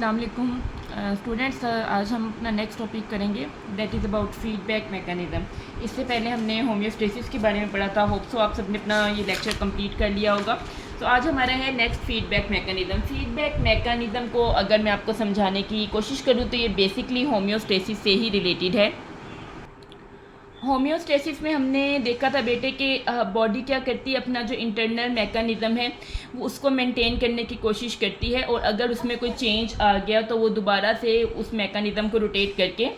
अस्सलाम वालेकुम स्टूडेंट्स। आज हम अपना नेक्स्ट टॉपिक करेंगे, that is about feedback mechanism. इससे पहले हमने होम्योस्टेसिस के बारे में पढ़ा था। होप सो आप सबने अपना ये लेक्चर कंप्लीट कर लिया होगा। तो आज हमारा है next feedback mechanism. Feedback mechanism को अगर मैं आपको समझाने की कोशिश करूँ तो ये बेसिकली होम्योस्टेसिस से ही रिलेटेड है। होम्योस्टेसिस में हमने देखा था बेटे कि बॉडी क्या करती है, अपना जो इंटरनल मैकेनिज़्म है वो उसको मेंटेन करने की कोशिश करती है, और अगर उसमें कोई चेंज आ गया तो वो दोबारा से उस मैकेनिज़्म को रोटेट करके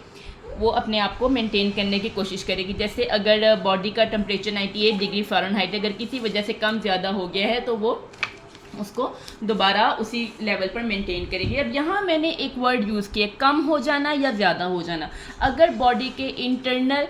वो अपने आप को मेंटेन करने की कोशिश करेगी। जैसे अगर बॉडी का टेम्परेचर 98 डिग्री फ़ारेनहाइट अगर किसी वजह से कम ज़्यादा हो गया है तो वो उसको दोबारा उसी लेवल पर मेंटेन करेगी। अब यहाँ मैंने एक वर्ड यूज़ किया, कम हो जाना या ज़्यादा हो जाना। अगर बॉडी के इंटरनल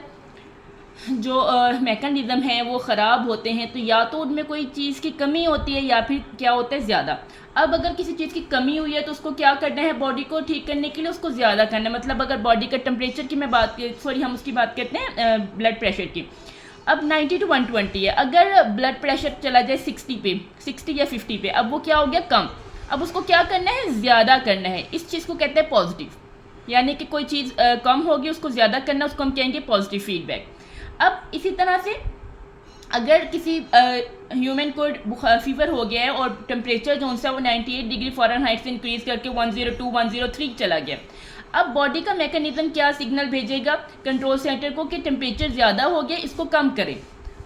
जो मैकेनिज़्म हैं वो ख़राब होते हैं तो या तो उनमें कोई चीज़ की कमी होती है या फिर क्या होता है ज़्यादा। अब अगर किसी चीज़ की कमी हुई है तो उसको क्या करना है, बॉडी को ठीक करने के लिए उसको ज़्यादा करना है। मतलब अगर बॉडी का टेम्परेचर की मैं बात हम उसकी बात करते हैं ब्लड प्रेशर की। अब 90 to 120 है, अगर ब्लड प्रेशर चला जाए 60 पे, 60 या 50 पे, अब वो क्या हो गया, कम। अब उसको क्या करना है, ज़्यादा करना है। इस चीज़ को कहते हैं पॉजिटिव, यानी कि कोई चीज़ कम होगी उसको ज़्यादा करना, उसको हम कहेंगे पॉजिटिव फीडबैक। अब इसी तरह से अगर किसी ह्यूमन को फीवर हो गया है और टेम्परेचर जो है वो 98 डिग्री फ़ारेनहाइट से इंक्रीज़ करके 102 103 चला गया, अब बॉडी का मैकेनिज़्म क्या सिग्नल भेजेगा कंट्रोल सेंटर को कि टेम्परेचर ज़्यादा हो गया, इसको कम करें।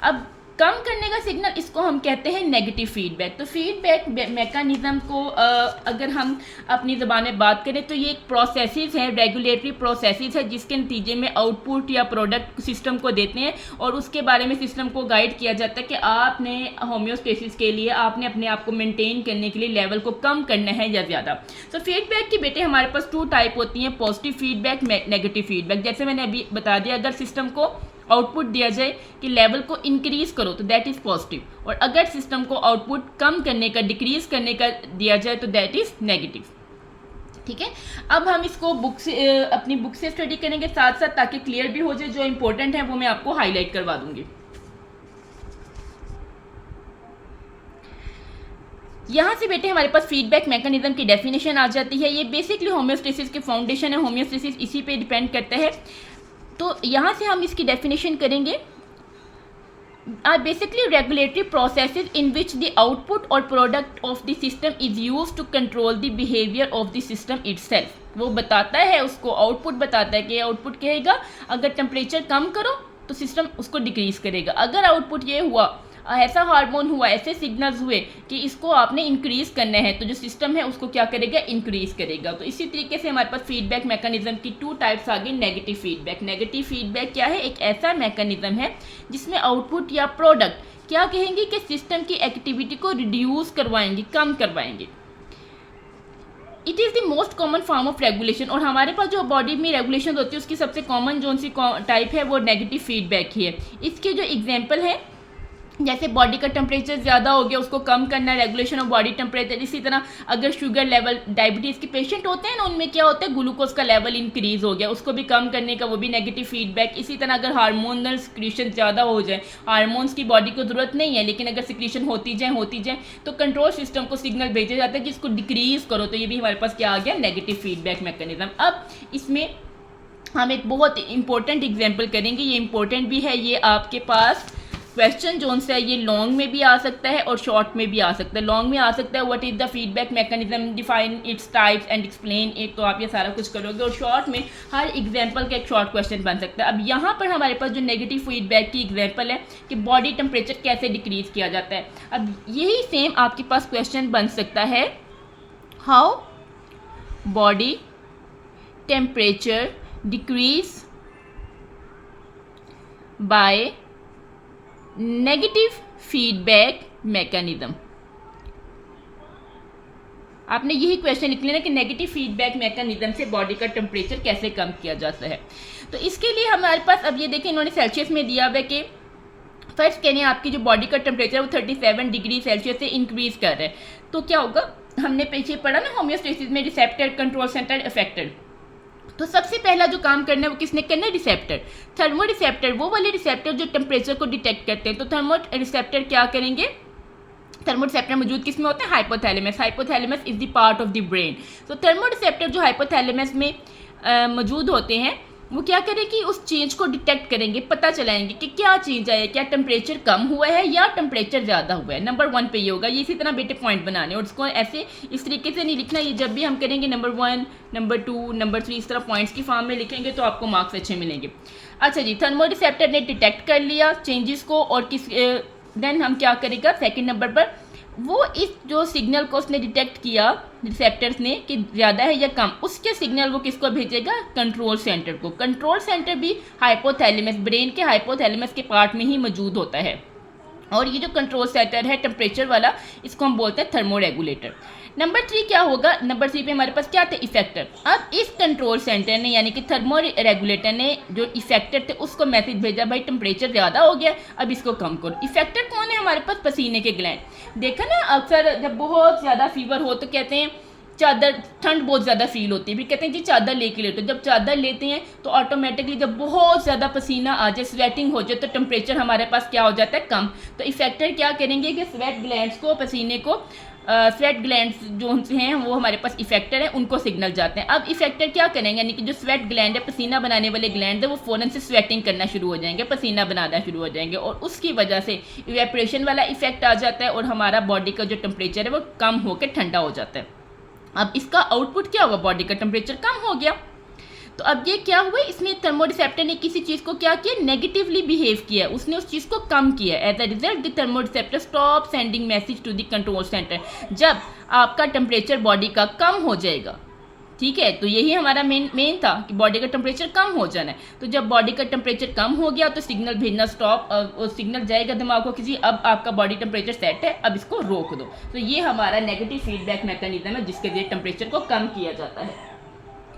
अब कम करने का सिग्नल, इसको हम कहते हैं नेगेटिव फीडबैक। तो फीडबैक मैकेनिज़्म को अगर हम अपनी ज़बान में बात करें तो ये एक प्रोसेसेस है, रेगुलेटरी प्रोसेसेस है, जिसके नतीजे में आउटपुट या प्रोडक्ट सिस्टम को देते हैं, और उसके बारे में सिस्टम को गाइड किया जाता है कि आपने होम्योस्टेसिस के लिए आपने अपने आप को मेंटेन करने के लिए लेवल को कम करना है या ज़्यादा। तो फीडबैक की बेटे हमारे पास 2 टाइप होती हैं, पॉजिटिव फीडबैक, नेगेटिव फीडबैक। जैसे मैंने अभी बता दिया, अगर सिस्टम को आउटपुट दिया जाए कि लेवल को इंक्रीज करो तो दैट इज़ पॉजिटिव, और अगर सिस्टम को आउटपुट कम करने का, डिक्रीज करने का दिया जाए तो दैट इज़ नेगेटिव। ठीक है, अब हम इसको बुक से अपनी बुक से स्टडी करेंगे साथ साथ, ताकि क्लियर भी हो जाए। जो इंपॉर्टेंट है वो मैं आपको हाईलाइट करवा दूंगी। यहाँ से बेटे हमारे पास फीडबैक मैकेनिज्म की डेफिनेशन आ जाती है। ये बेसिकली होम्योस्टेसिस के फाउंडेशन है, होम्योस्टेसिस इसी पे डिपेंड करता है। तो यहाँ से हम इसकी डेफिनेशन करेंगे, are basically regulatory processes in which the output or product of the system is used to control the behavior of the system itself। वो बताता है, उसको आउटपुट बताता है कि आउटपुट कहेगा अगर टेम्परेचर कम करो तो सिस्टम उसको डिक्रीज करेगा। अगर आउटपुट ये हुआ, ऐसा हार्मोन हुआ, ऐसे सिग्नल्स हुए कि इसको आपने इंक्रीज करना है, तो जो सिस्टम है उसको क्या करेगा, इंक्रीज करेगा। तो इसी तरीके से हमारे पास फीडबैक मैकेनिज्म की 2 टाइप्स आ गई। नेगेटिव फीडबैक, नेगेटिव फीडबैक क्या है, एक ऐसा मैकेनिज्म है जिसमें आउटपुट या प्रोडक्ट क्या कहेंगे कि सिस्टम की एक्टिविटी को रिड्यूस करवाएंगे, कम करवाएंगे। It is the most common form of regulation, और हमारे पास जो बॉडी में रेगुलेशन होती है उसकी सबसे कॉमन जो सी टाइप है वो नेगेटिव फीडबैक ही है। इसके जो एग्जाम्पल है, जैसे बॉडी का टेम्परेचर ज़्यादा हो गया, उसको कम करना है, रेगुलेशन ऑफ बॉडी टेम्परेचर। इसी तरह अगर शुगर लेवल, डायबिटीज़ के पेशेंट होते हैं ना, उनमें क्या होता है, ग्लूकोज का लेवल इंक्रीज हो गया, उसको भी कम करने का, वो भी नेगेटिव फीडबैक। इसी तरह अगर हार्मोनल सिक्रीशन ज़्यादा हो जाए, हार्मोन्स की बॉडी को ज़रूरत नहीं है लेकिन अगर सिक्रीशन होती जाए तो कंट्रोल सिस्टम को सिग्नल भेजा जाता है कि इसको डिक्रीज करो। तो ये भी हमारे पास क्या आ गया, नेगेटिव फीडबैक मैकेनिज्म। अब इसमें हम एक बहुत इंपॉर्टेंट एग्जाम्पल करेंगे, ये इंपॉर्टेंट भी है, ये आपके पास क्वेश्चन जो है ये लॉन्ग में भी आ सकता है और शॉर्ट में भी आ सकता है। लॉन्ग में आ सकता है, what is the feedback mechanism, define its types and explain it, तो आप ये सारा कुछ करोगे। और शॉर्ट में हर एग्जाम्पल का एक शॉर्ट क्वेश्चन बन सकता है। अब यहाँ पर हमारे पास जो नेगेटिव फीडबैक की एग्जाम्पल है कि बॉडी टेम्परेचर कैसे डिक्रीज किया जाता है। अब यही सेम आपके पास क्वेश्चन बन सकता है, how body temperature decrease by negative feedback mechanism. आपने यही क्वेश्चन लिख लेना कि नेगेटिव फीडबैक मैकेनिज्म से बॉडी का टेम्परेचर कैसे कम किया जाता है। तो इसके लिए हमारे पास, अब ये देखें इन्होंने सेल्सियस में दिया हुआ है कि फर्स्ट कहने आपकी जो बॉडी का टेम्परेचर वो 37 डिग्री सेल्सियस से इंक्रीज कर रहा है, तो क्या होगा, हमने पीछे पढ़ा ना होम्योस्टेसिस में रिसेप्टर, कंट्रोल सेंटर, अफेक्टेड। तो सबसे पहला जो काम करना है वो किसने करना है, रिसेप्टर। थर्मो रिसेप्टर, वो वाले रिसेप्टर जो टेम्परेचर को डिटेक्ट करते हैं। तो थर्मो रिसेप्टर क्या करेंगे, थर्मोरिसेप्टर मौजूद किस में होते हैं? Hypothalamus. Hypothalamus is the part of the brain. तो थर्मोरिसेप्टर जो हाइपोथैलेमस में मौजूद होते हैं वो क्या करेंगे? उस चेंज को डिटेक्ट करेंगे, पता चलाएंगे कि क्या चेंज आया, क्या टेम्परेचर कम हुआ है या टेम्परेचर ज़्यादा हुआ है। नंबर 1 पे ये होगा। ये इसी तरह बेटे पॉइंट बनाने और उसको ऐसे इस तरीके से नहीं लिखना। ये जब भी हम करेंगे नंबर 1, नंबर 2, नंबर 3 इस तरह पॉइंट्स की फॉर्म में लिखेंगे तो आपको मार्क्स अच्छे मिलेंगे। अच्छा जी, थर्मोरिसेप्टर ने डिटेक्ट कर लिया चेंजेस को और देन हम क्या करेगा? सेकेंड नंबर पर वो इस जो सिग्नल को उसने डिटेक्ट किया रिसेप्टर्स ने कि ज़्यादा है या कम, उसके सिग्नल वो किसको भेजेगा? कंट्रोल सेंटर को। कंट्रोल सेंटर भी हाइपोथैलेमस, ब्रेन के हाइपोथैलेमस के पार्ट में ही मौजूद होता है। और ये जो कंट्रोल सेंटर है टेम्परेचर वाला, इसको हम बोलते हैं थर्मोरेगुलेटर। नंबर 3 क्या होगा? नंबर 3 पे हमारे पास क्या थे? इफेक्टर। अब इस कंट्रोल सेंटर ने यानी कि थर्मो रेगुलेटर ने जो इफेक्टर थे उसको मैसेज भेजा, भाई टेम्परेचर ज़्यादा हो गया, अब इसको कम करो। इफेक्टर कौन है? हमारे पास पसीने के ग्लैंड। देखा ना, अक्सर जब बहुत ज़्यादा फीवर हो तो कहते हैं चादर, ठंड बहुत ज़्यादा फील होती है, फिर कहते हैं जी चादर लेके लेटो। जब चादर लेते हैं तो ऑटोमेटिकली जब बहुत ज़्यादा पसीना आ जाए, स्वेटिंग हो जाए, तो टेम्परेचर हमारे पास क्या हो जाता है? कम। तो इफेक्टर क्या करेंगे कि स्वेट ग्लैंड्स को, पसीने को, स्वेट ग्लैंड्स जो हैं वो हमारे पास इफेक्टर है, उनको सिग्नल जाते हैं। अब इफेक्टर क्या करेंगे? यानी कि जो स्वेट ग्लैंड है, पसीना बनाने वाले ग्लैंड है, वो फ़ौरन से स्वेटिंग करना शुरू हो जाएंगे, पसीना बनाना शुरू हो जाएंगे और उसकी वजह से इवेपोरेशन वाला इफेक्ट आ जाता है और हमारा बॉडी का जो टेम्परेचर है वो कम होकर ठंडा हो जाता है। अब इसका आउटपुट क्या होगा? बॉडी का टेम्परेचर कम हो गया। तो अब ये क्या हुआ? इसमें थर्मोरिसेप्टर ने किसी चीज़ को क्या किया? नेगेटिवली बिहेव किया, उसने उस चीज़ को कम किया। As a result the thermoreceptor stop sending message to the control centre. जब आपका टेम्परेचर बॉडी का कम हो जाएगा, ठीक है, तो यही हमारा मेन था कि बॉडी का टेम्परेचर कम हो जाना है। तो जब बॉडी का टेम्परेचर कम हो गया तो सिग्नल भेजना स्टॉप, सिग्नल जाएगा दिमाग को किसी, अब आपका बॉडी टेम्परेचर सेट है, अब इसको रोक दो। तो ये हमारा नेगेटिव फीडबैक मैकेनिज्म है जिसके लिए टेम्परेचर को कम किया जाता है।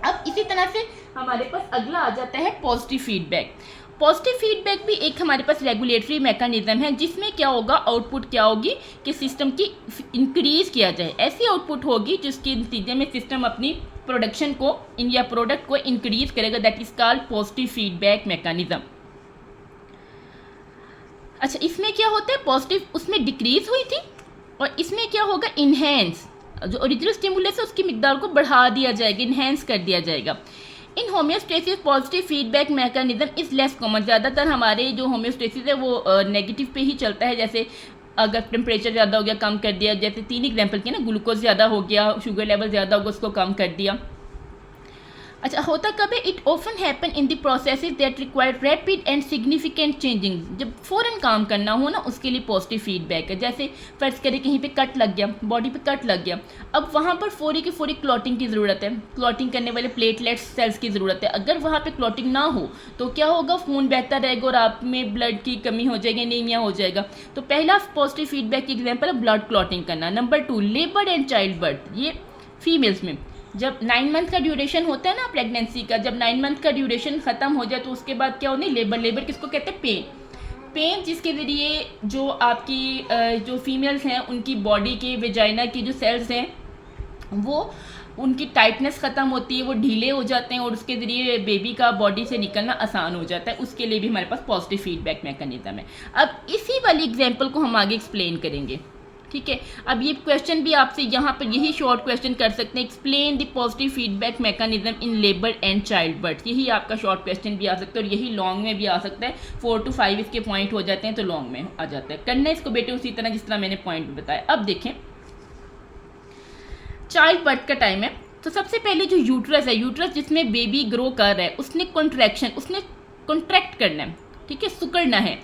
अब इसी तरह से हमारे पास अगला आ जाता है पॉजिटिव फीडबैक। पॉजिटिव फीडबैक भी एक हमारे पास रेगुलेटरी मैकेनिज्म है जिसमें क्या होगा? आउटपुट क्या होगी कि सिस्टम की इंक्रीज किया जाए। ऐसी आउटपुट होगी जिसके नतीजे में सिस्टम अपनी प्रोडक्शन को या प्रोडक्ट को इंक्रीज करेगा। That is called positive feedback mechanism. अच्छा, इसमें क्या होता है? पॉजिटिव उसमें डिक्रीज हुई थी और इसमें क्या होगा? इन्हेंस, जो ओरिजिनल स्टिमुलस है उसकी मिकदार को बढ़ा दिया जाएगा, इन्हेंस कर दिया जाएगा। In homeostasis positive feedback mechanism is less common. ज़्यादातर हमारे जो होम्योस्टेसिस है वो नेगेटिव पे ही चलता है। जैसे अगर टेम्परेचर ज़्यादा हो गया, कम कर दिया। जैसे 3 एग्जाम्पल के ना, ग्लूकोज ज़्यादा हो गया, शुगर लेवल ज़्यादा हो गया, उसको कम कर दिया। अच्छा, होता कब है? It often happen in the processes that require rapid and significant changing. जब फ़ौरन काम करना हो ना, उसके लिए पॉजिटिव फीडबैक है। जैसे फर्ज करें कहीं पे कट लग गया, बॉडी पे कट लग गया, अब वहाँ पर फौरी की फौरी क्लॉटिंग की ज़रूरत है, क्लॉटिंग करने वाले प्लेटलेट्स सेल्स की ज़रूरत है। अगर वहाँ पे क्लॉटिंग ना हो तो क्या होगा? खून बहता रहेगा और आप में ब्लड की कमी हो जाएगी, एनीमिया हो जाएगा। तो पहला पॉजिटिव फीडबैक की एग्जाम्पल है ब्लड क्लॉटिंग करना। Number 2, labour and child birth. ये फीमेल्स में जब 9 मंथ का ड्यूरेशन होता है ना प्रेगनेंसी का, जब 9 मंथ का ड्यूरेशन ख़त्म हो जाए तो उसके बाद क्या होनी? लेबर। लेबर किसको कहते हैं? पेन जिसके ज़रिए जो आपकी जो फीमेल्स हैं उनकी बॉडी के वेजाइना की जो सेल्स हैं वो उनकी टाइटनेस ख़त्म होती है, वो ढीले हो जाते हैं और उसके ज़रिए बेबी का बॉडी से निकलना आसान हो जाता है। उसके लिए भी हमारे पास पॉजिटिव फीडबैक मैकेनिज्म है। अब इसी वाली एग्जाम्पल को हम आगे एक्सप्लेन करेंगे, ठीक है। अब ये क्वेश्चन भी आपसे यहाँ पर यही शॉर्ट क्वेश्चन कर सकते हैं, explain the positive feedback mechanism in labour and child birth. यही आपका शॉर्ट क्वेश्चन भी आ सकता है और यही लॉन्ग में भी आ सकता है। 4 to 5 इसके पॉइंट हो जाते हैं तो लॉन्ग में आ जाता है। करना इसको बेटे उसी तरह जिस तरह मैंने पॉइंट बताया। अब देखें, चाइल्ड बर्थ का टाइम है तो सबसे पहले जो यूट्रस है, यूट्रस जिसमें बेबी ग्रो कर रहा है, उसने कॉन्ट्रैक्ट करना है, ठीक है, सुकड़ना है।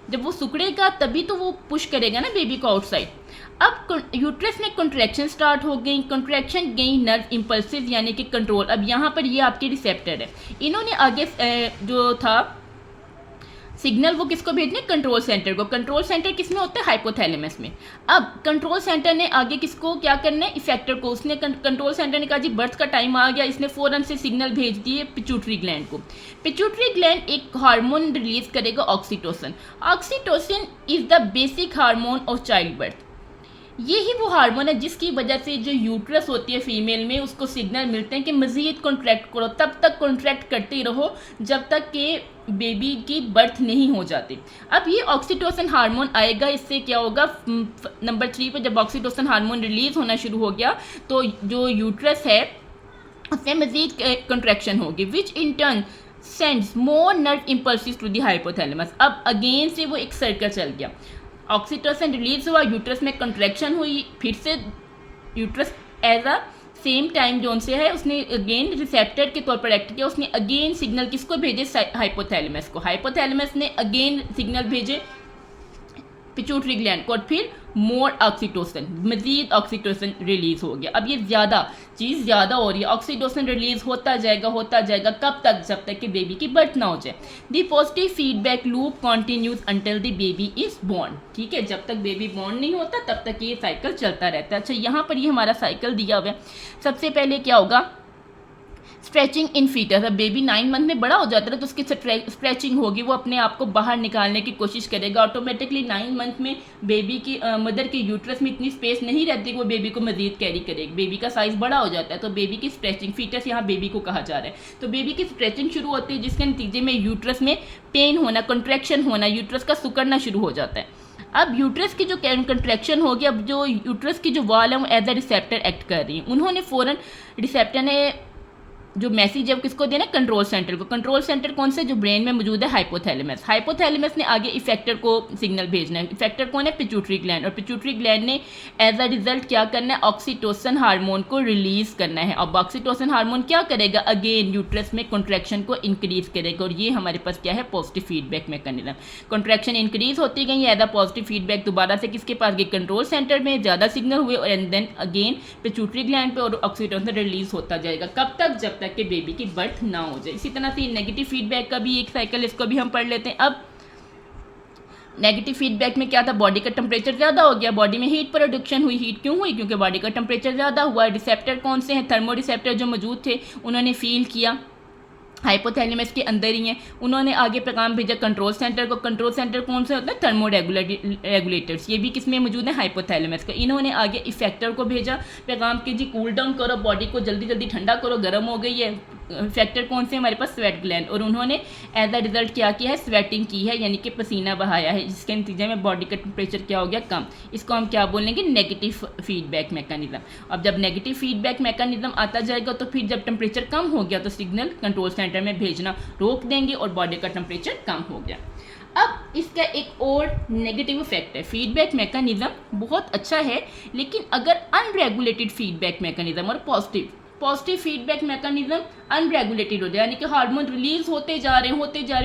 जब वो सुकड़ेगा तभी तो वो पुश करेगा ना बेबी को आउटसाइड। अब यूट्रस में कॉन्ट्रैक्शन स्टार्ट हो गई, कॉन्ट्रैक्शन गई नर्व इम्पल्सिस यानी कि कंट्रोल। अब यहाँ पर ये आपके रिसेप्टर है, इन्होंने आगे जो था सिग्नल वो किसको भेजने? कंट्रोल सेंटर को। कंट्रोल सेंटर किस में होता है? हाइपोथैलेमस में। अब कंट्रोल सेंटर ने आगे किसको क्या करना है? इफेक्टर को। उसने कंट्रोल सेंटर ने कहा जी बर्थ का टाइम आ गया, इसने फ़ौरन से सिग्नल भेज दिए पिट्यूटरी ग्लैंड को। पिट्यूटरी ग्लैंड एक हार्मोन रिलीज करेगा, oxytocin. Oxytocin is the basic hormone of child birth. ये ही वो हार्मोन है जिसकी वजह से जो यूट्रस होती है फीमेल में, उसको सिग्नल मिलते हैं कि मज़ीद कॉन्ट्रैक्ट करो, तब तक कॉन्ट्रैक्ट करते रहो जब तक कि बेबी की बर्थ नहीं हो जाती। अब ये ऑक्सीटोसिन हार्मोन आएगा, इससे क्या होगा, नंबर 3 पे जब ऑक्सीटोसिन हार्मोन रिलीज होना शुरू हो गया तो जो यूट्रस है उसमें मज़ीद कॉन्ट्रैक्शन होगी, which in turn sends more nerve impulses to the hypothalamus. अब अगेन से वो एक सर्कल चल गया, ऑक्सीटोसिन रिलीज हुआ, यूट्रस में कंट्रैक्शन हुई, फिर से uterus as a same time zone से है उसने अगेन रिसेप्टर के तौर पर एक्ट किया, उसने अगेन सिग्नल किसको भेजे, हाइपोथैलेमस को, हाइपोथैलेमस ने अगेन सिग्नल भेजे पिट्यूटरी ग्लैंड को, और फिर मोर ऑक्सीटोसिन, मजीद ऑक्सीटोसिन रिलीज हो गया। अब ये चीज़ ज़्यादा हो रही है, ऑक्सीटोसिन रिलीज होता जाएगा, कब तक, जब तक कि बेबी की बर्थ ना हो जाए। The positive feedback loop continues until the baby is born. ठीक है, जब तक बेबी बॉर्न नहीं होता तब तक ये साइकिल चलता रहता है। अच्छा, यहाँ पर ये हमारा साइकिल दिया हुआ है। सबसे पहले क्या होगा, स्ट्रेचिंग इन फीटस। अब बेबी 9 मंथ में बड़ा हो जाता है तो उसकी स्ट्रेचिंग होगी, वो अपने आप को बाहर निकालने की कोशिश करेगा। ऑटोमेटिकली 9 मंथ में बेबी की मदर के यूट्रस में इतनी स्पेस नहीं रहती कि वो बेबी को मजीद कैरी करेगी, बेबी का साइज बड़ा हो जाता है, तो बेबी की स्ट्रेचिंग, फीटस यहाँ बेबी को कहा जा रहा है, तो बेबी की स्ट्रेचिंग शुरू होती है जिसके नतीजे में यूट्रस में पेन होना, कंट्रैक्शन होना, यूट्रस का सिकुड़ना शुरू हो जाता है। अब यूट्रस की जो कंट्रैक्शन होगी, अब जो यूट्रस की जो वॉल है वो एज अ रिसेप्टर एक्ट कर रही है, उन्होंने फ़ौरन रिसेप्टर ने जो मैसेज है वो किसको देना है, कंट्रोल सेंटर को। कंट्रोल सेंटर कौन से, जो ब्रेन में मौजूद है, हाइपोथैलेमस। हाइपोथैलेमस ने आगे इफेक्टर को सिग्नल भेजना है, इफेक्टर कौन है, पिट्यूटरी ग्लैंड, और पिट्यूटरी ग्लैंड ने एज अ रिजल्ट क्या करना है, ऑक्सीटोसिन हार्मोन को रिलीज करना है। अब ऑक्सीटोसिन हार्मोन क्या करेगा, अगेन यूट्रस में कॉन्ट्रैक्शन को इंक्रीज करेगा, और ये हमारे पास क्या है, positive feedback mechanism. Contraction increase होती गई एज अ पॉजिटिव फीडबैक दोबारा से किसके पास गई, कंट्रोल सेंटर में, ज़्यादा सिग्नल हुए, और and then again pituitary gland पे, और ऑक्सीटोसिन रिलीज होता जाएगा, कब तक, जब तक कि बेबी की बर्थ ना हो जाए। इसी तरह से नेगेटिव फीडबैक का भी एक साइकिल, इसको भी हम पढ़ लेते हैं। अब नेगेटिव फीडबैक में क्या था, बॉडी का टेम्परेचर ज़्यादा हो गया, बॉडी में हीट प्रोडक्शन हुई, हीट क्यों हुई, क्योंकि बॉडी का टेम्परेचर ज़्यादा हुआ। रिसेप्टर कौन से हैं, थर्मो रिसेप्टर जो मौजूद थे उन्होंने फील किया, हाइपोथैलेमस के अंदर ही हैं, उन्होंने आगे पैगाम भेजा कंट्रोल सेंटर को। कंट्रोल सेंटर कौन से होता है, थर्मो रेगुलेटर्स, ये भी किस में मौजूद है, हाइपोथैलेमस का। इन्होंने आगे इफेक्टर को भेजा पैगाम कि जी कूल डाउन करो, बॉडी को जल्दी जल्दी ठंडा करो, गर्म हो गई है। इफेक्टर कौन से, हमारे पास स्वेट ग्लैंड, और उन्होंने एज अ रिजल्ट क्या किया है, स्वेटिंग की है, यानी कि पसीना बहाया है, जिसके नतीजे में बॉडी का टेम्परेचर क्या हो गया, कम। इसको हम क्या बोलेंगे, नेगेटिव फीडबैक मैकेनिज्म। अब जब नेगेटिव फीडबैक मैकेनिज्म आता जाएगा तो फिर जब टेम्परेचर कम हो गया तो सिग्नल कंट्रोल सेंटर में भेजना रोक देंगे और बॉडी का टेम्परेचर कम हो गया। अब इसका एक और नेगेटिव इफेक्ट है, फीडबैक मैकेनिज्म बहुत अच्छा है, लेकिन अगर अनरेगुलेटेड फीडबैक मैकेनिज्म और पॉजिटिव फीडबैक मैकेनिज्म अनरेगुलेटेड हो जाए, यानी कि हार्मोन रिलीज होते जा रहे हैं,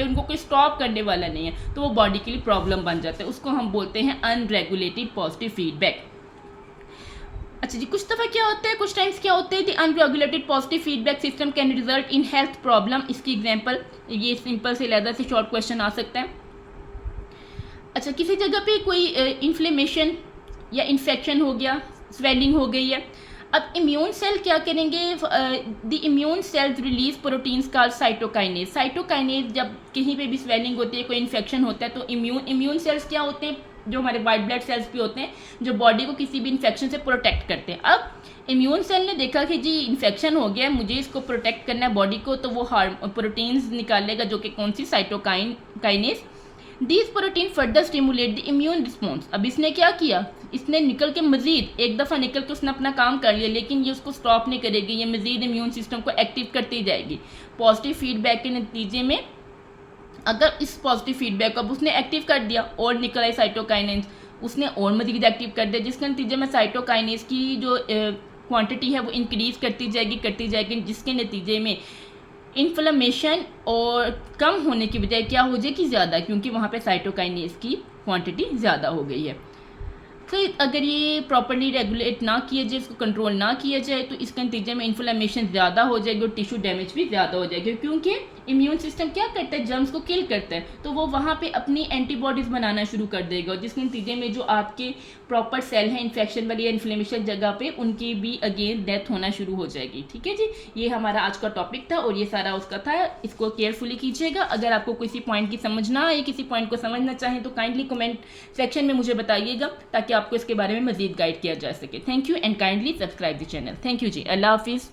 उनको कोई स्टॉप करने वाला नहीं है, तो वो बॉडी के लिए प्रॉब्लम बन जाता है, उसको हम बोलते हैं अनरेगुलेटेड पॉजिटिव फीडबैक। अच्छा जी, कुछ दफ़ा क्या होता है, कुछ टाइम्स क्या होते हैं, the unregulated positive feedback system can result in health problem. इसकी एग्जांपल, ये सिंपल से लहदा से शॉर्ट क्वेश्चन आ सकता है। अच्छा, किसी जगह पे कोई इन्फ्लेमेशन या इन्फेक्शन हो गया, स्वेलिंग हो गई है, अब इम्यून सेल क्या करेंगे, the immune cells release proteins called cytokines. Cytokines, जब कहीं पे भी स्वेलिंग होती है, कोई इन्फेक्शन होता है, तो इम्यून सेल्स क्या होते हैं, जो हमारे वाइट ब्लड सेल्स भी होते हैं, जो बॉडी को किसी भी इन्फेक्शन से प्रोटेक्ट करते हैं। अब इम्यून सेल ने देखा कि जी इन्फेक्शन हो गया है, मुझे इसको प्रोटेक्ट करना है बॉडी को, तो वो प्रोटीन्स निकालेगा, जो कि कौन सी, cytokines. These protein further stimulate the immune response. अब इसने क्या किया, इसने निकल के मजीद, एक दफ़ा निकल के उसने अपना काम कर लिया, लेकिन ये उसको स्टॉप नहीं करेगी, ये मजीद इम्यून सिस्टम को एक्टिव करती जाएगी। पॉजिटिव फीडबैक के नतीजे में अगर इस पॉजिटिव फीडबैक को अब उसने एक्टिव कर दिया और निकल आई साइटोकाइनेज, उसने और मजीद एक्टिव कर दिया, जिसके नतीजे में साइटोकाइनेज की जो क्वांटिटी है वो इंक्रीज करती जाएगी, जिसके नतीजे में इन्फ्लेमेशन और कम होने की बजाय क्या हो जाएगी, ज़्यादा, क्योंकि वहाँ पे साइटोकाइनेज की क्वांटिटी ज़्यादा हो गई है। तो अगर ये प्रॉपर्ली रेगुलेट ना किया जाए, इसको कंट्रोल ना किया जाए, तो इसके नतीजे में इन्फ्लेमेशन ज़्यादा हो जाएगी और टिश्यू डैमेज भी ज़्यादा हो जाएगी, क्योंकि इम्यून सिस्टम क्या करता है, जर्म्स को किल करता है, तो वो वहाँ पे अपनी एंटीबॉडीज बनाना शुरू कर देगा, जिसके नतीजे में जो आपके प्रॉपर सेल हैं इन्फेक्शन वाली या इन्फ्लेमेशन जगह पे, उनकी भी अगेन डेथ होना शुरू हो जाएगी। ठीक है जी, ये हमारा आज का टॉपिक था और ये सारा उसका था, इसको केयरफुली कीजिएगा। अगर आपको किसी पॉइंट की समझ ना आए, किसी पॉइंट को समझना चाहें तो काइंडली कमेंट सेक्शन में मुझे बताइएगा, ताकि आपको इसके बारे में मजीद गाइड किया जा सके। Thank you and kindly subscribe the channel. Thank you जी, अल्लाह हाफिज़।